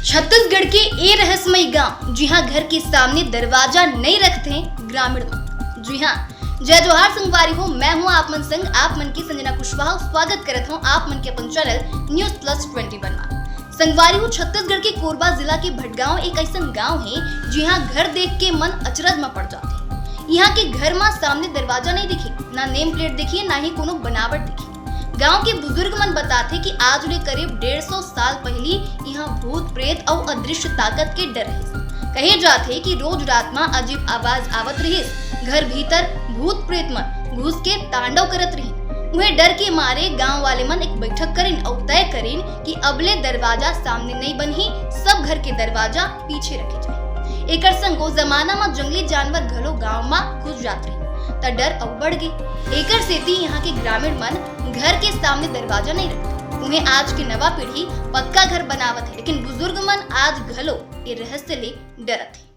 छत्तीसगढ़ के ए रहस्यमय गांव, जी हां, घर के सामने दरवाजा नहीं रखते ग्रामीण मन। जी हां, जय जोहार संगवारी हो, मैं हूं आप मन संग आप मन की संजना कुशवाहा। स्वागत करत हूं आप मन के अपन चैनल न्यूज प्लस 21 में। संगवारी हो, छत्तीसगढ़ के कोरबा जिला के भटगांव एक ऐसा गांव है जी हां, घर देख के मन अचरज में पड़ जाते। यहाँ के घर में सामने दरवाजा नहीं दिखे, ना नेम प्लेट दिखी, ना ही कोनो बनावट दिखी। गांव के बुजुर्ग मन बताते कि आज ले करीब 150 साल पहले यहाँ भूत प्रेत और अदृश्य ताकत के डर है। कहे जाते कि रोज रात में अजीब आवाज आवत रही, घर भीतर भूत प्रेत मन घुस के तांडव करत रही। उन्हें डर के मारे गांव वाले मन एक बैठक करें और तय करें कि अबले दरवाजा सामने नहीं बनी, सब घर के दरवाजा पीछे रखे जाए। एकर संगो जमाना में जंगली जानवर घलो गांव में घुस जात रही, त डर और बढ़ गई। एकर सेती यहाँ के ग्रामीण मन घर के सामने दरवाजा नहीं रखते। उन्हें आज की नवा पीढ़ी पक्का घर बनावत है, लेकिन बुजुर्ग मन आज घलो ये रहस्य ले डरत है।